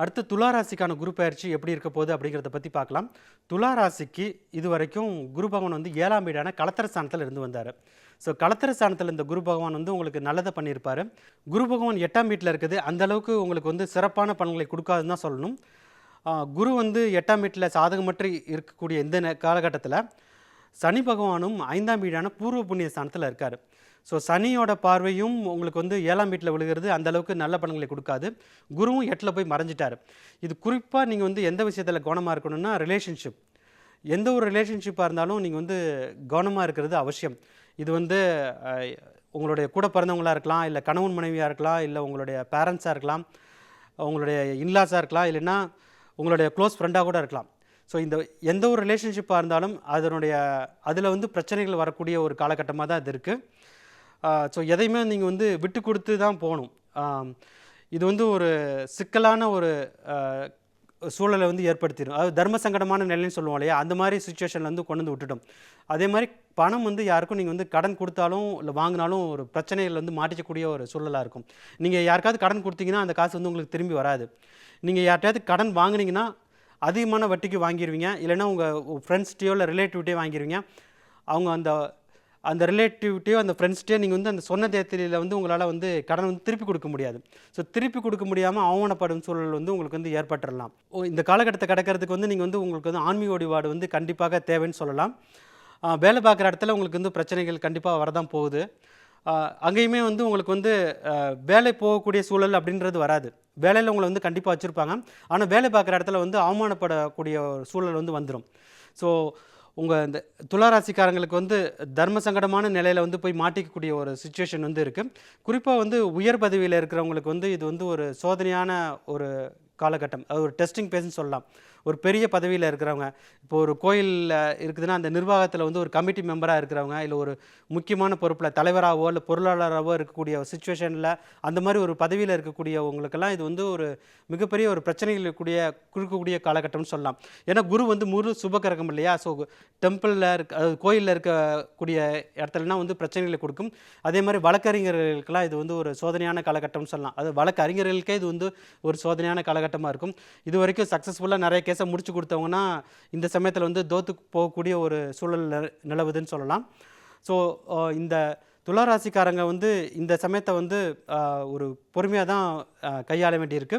அடுத்து துலா ராசிக்கான குரு பயிற்சி எப்படி இருக்க போகுது அப்படிங்கிறத பற்றி பார்க்கலாம். துலா ராசிக்கு இது வரைக்கும் குரு பகவான் வந்து 7ஆம் வீடான களத்திர ஸ்தானத்தில் இருந்து வந்தார். ஸோ களத்திர ஸ்தானத்தில் இந்த குரு பகவான் வந்து உங்களுக்கு நல்லதை பண்ணியிருப்பார். குரு பகவான் 8ஆம் வீட்டில் இருக்குது, அந்த அளவுக்கு உங்களுக்கு வந்து சிறப்பான பலன்களை கொடுக்காதுன்னு தான் சொல்லணும். குரு வந்து 8ஆம் வீட்டில் சாதகமற்று இருக்கக்கூடிய இந்த காலகட்டத்தில் சனி பகவானும் 5ஆம் வீடான பூர்வ புண்ணிய ஸ்தானத்தில் இருக்கார். ஸோ சனியோட பார்வையும் உங்களுக்கு வந்து 7ஆம் வீட்டில் விழுகிறது, அந்த அளவுக்கு நல்ல பலன்களை கொடுக்காது. குருவும் 8ல் போய் மறைஞ்சிட்டார். இது குறிப்பாக நீங்கள் வந்து எந்த விஷயத்தில் கவனமாக இருக்கணும்னா ரிலேஷன்ஷிப். எந்த ஒரு ரிலேஷன்ஷிப்பாக இருந்தாலும் நீங்கள் வந்து கவனமாக இருக்கிறது அவசியம். இது வந்து உங்களுடைய கூட பிறந்தவங்களாக இருக்கலாம், இல்லை கணவன் மனைவியாக இருக்கலாம், இல்லை உங்களுடைய பேரண்ட்ஸாக இருக்கலாம், உங்களுடைய இன்லாஸாக இருக்கலாம், இல்லைன்னா உங்களுடைய க்ளோஸ் ஃப்ரெண்டாக கூட இருக்கலாம். ஸோ இந்த எந்த ஒரு ரிலேஷன்ஷிப்பாக இருந்தாலும் அதில் வந்து பிரச்சனைகள் வரக்கூடிய ஒரு காலகட்டமாக தான் இது இருக்குது. ஸோ எதையுமே நீங்கள் வந்து விட்டு கொடுத்து தான் போகணும். இது வந்து ஒரு சிக்கலான ஒரு சூழலை வந்து ஏற்படுத்திடும். அதாவது தர்ம சங்கடமான நிலைன்னு சொல்லுவோம் இல்லையா, அந்த மாதிரி சுச்சுவேஷனில் வந்து கொண்டு வந்து விட்டுட்டோம். அதே மாதிரி பணம் வந்து யாருக்கும் நீங்கள் வந்து கடன் கொடுத்தாலும் இல்லை வாங்கினாலும் ஒரு பிரச்சனைகள் வந்து மாட்டிக்கக்கூடிய ஒரு சூழலாக இருக்கும். நீங்கள் யாருக்காவது கடன் கொடுத்தீங்கன்னா அந்த காசு வந்து உங்களுக்கு திரும்பி வராது. நீங்கள் யார்கிட்டயாவது கடன் வாங்கினீங்கன்னா அதிகமான வட்டிக்கு வாங்கிடுவீங்க, இல்லைன்னா உங்கள் ஃப்ரெண்ட்ஸ்கிட்டையோ இல்லை ரிலேட்டிவ்கிட்டையோ வாங்கிடுவீங்க. அவங்க அந்த ரிலேட்டிவ்கிட்டையோ அந்த ஃப்ரெண்ட்ஸ்கிட்டையோ நீங்கள் வந்து அந்த சொன்ன தேதியில் வந்து உங்களால் வந்து கடன் வந்து திருப்பி கொடுக்க முடியாது. ஸோ திருப்பி கொடுக்க முடியாமல் அவமானப்படும் சூழல் வந்து உங்களுக்கு வந்து ஏற்பட்டுடலாம். இந்த காலகட்டத்தை கடக்கிறதுக்கு வந்து நீங்கள் வந்து உங்களுக்கு வந்து ஆன்மீக வழிபாடு வந்து கண்டிப்பாக தேவைன்னு சொல்லலாம். வேலை பார்க்குற இடத்துல உங்களுக்கு வந்து பிரச்சனைகள் கண்டிப்பாக வரதான் போகுது. அங்கேயுமே வந்து உங்களுக்கு வந்து வேலை போகக்கூடிய சூழல் அப்படின்றது வராது. வேலையில் உங்களை வந்து கண்டிப்பாக வச்சுருப்பாங்க. ஆனால் வேலை பார்க்குற இடத்துல வந்து அவமானப்படக்கூடிய ஒரு சூழல் வந்து வந்துடும். ஸோ இந்த துளாராசிக்காரங்களுக்கு வந்து தர்ம சங்கடமான நிலையில் வந்து போய் மாட்டிக்கக்கூடிய ஒரு சுச்சுவேஷன் வந்து இருக்குது. குறிப்பாக வந்து உயர் பதவியில் இருக்கிறவங்களுக்கு வந்து இது வந்து ஒரு சோதனையான ஒரு காலகட்டம். அது ஒரு டெஸ்டிங் பேஸ்ன்னு சொல்லலாம். ஒரு பெரிய பதவியில் இருக்கிறவங்க, இப்போ ஒரு கோயிலில் இருக்குதுன்னா அந்த நிர்வாகத்தில் வந்து ஒரு கமிட்டி மெம்பராக இருக்கிறவங்க, இல்லை ஒரு முக்கியமான பொறுப்பில் தலைவராகவோ இல்லை பொருளாளராகவோ இருக்கக்கூடிய சுச்சுவேஷனில் அந்த மாதிரி ஒரு பதவியில் இருக்கக்கூடியவங்களுக்கெல்லாம் இது வந்து ஒரு மிகப்பெரிய ஒரு பிரச்சனைகள் கொடுக்கக்கூடிய காலகட்டம்னு சொல்லலாம். ஏன்னா குரு வந்து முழு சுபகிரகம் இல்லையா. ஸோ டெம்பிளில் அதாவது கோயிலில் இருக்கக்கூடிய இடத்துலனா வந்து பிரச்சனைகளை கொடுக்கும். அதே மாதிரி வழக்கறிஞர்களுக்கெல்லாம் இது வந்து ஒரு சோதனையான காலகட்டம்னு சொல்லலாம். அது வழக்கறிஞர்களுக்கே இது வந்து ஒரு சோதனையான காலகட்டமாக இருக்கும். இது வரைக்கும் சக்ஸஸ்ஃபுல்லாக நிறைய கேஸை முடிச்சு கொடுத்தவங்கன்னா இந்த சமயத்தில் வந்து தோத்து போகக்கூடிய ஒரு சூழல் நிலவுதுன்னு சொல்லலாம். ஸோ இந்த துளாராசிக்காரங்க வந்து இந்த சமயத்தை வந்து ஒரு பொறுமையாக தான் கையாள வேண்டியிருக்கு.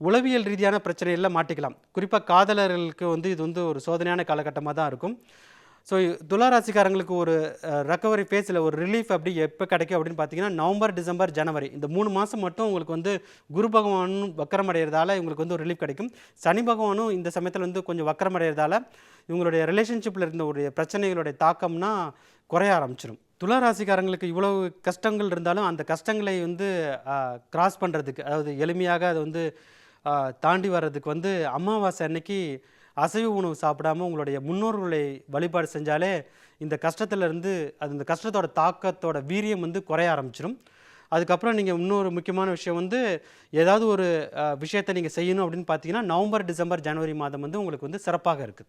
உளவியல் ரீதியான பிரச்சனைகளில் மாட்டிக்கலாம். குறிப்பாக காதலர்களுக்கு வந்து இது வந்து ஒரு சோதனையான காலகட்டமாக தான் இருக்கும். ஸோ துளாராசிக்காரங்களுக்கு ஒரு ரெக்கவரி ஃபேஸில் ஒரு ரிலீஃப் அப்படி எப்போ கிடைக்கும் அப்படின்னு பார்த்தீங்கன்னா நவம்பர், டிசம்பர், ஜனவரி இந்த 3 மாதம் மட்டும் உங்களுக்கு வந்து குரு பகவானும் வக்கரம் அடைகிறதால இவங்களுக்கு வந்து ஒரு ரிலீஃப் கிடைக்கும். சனி பகவானும் இந்த சமயத்தில் வந்து கொஞ்சம் வக்கரம் அடைகிறதால இவங்களுடைய ரிலேஷன்ஷிப்பில் இருந்த ஒரு பிரச்சனைகளுடைய தாக்கம்னா குறைய ஆரம்பிச்சிடும். துளாராசிக்காரங்களுக்கு இவ்வளவு கஷ்டங்கள் இருந்தாலும் அந்த கஷ்டங்களை வந்து கிராஸ் பண்ணுறதுக்கு, அதாவது எளிமையாக அதை வந்து தாண்டி வர்றதுக்கு வந்து அமாவாசை அன்னைக்கு அசைவ உணவு சாப்பிடாமல் உங்களுடைய முன்னோர்களை வழிபாடு செஞ்சாலே இந்த கஷ்டத்துலேருந்து இந்த கஷ்டத்தோட தாக்கத்தோட வீரியம் வந்து குறைய ஆரம்பிச்சிடும். அதுக்கப்புறம் நீங்கள் இன்னொரு முக்கியமான விஷயம் வந்து ஏதாவது ஒரு விஷயத்தை நீங்கள் செய்யணும் அப்படின்னு பார்த்தீங்கன்னா நவம்பர், டிசம்பர், ஜனவரி மாதம் வந்து உங்களுக்கு வந்து சிறப்பாக இருக்குது.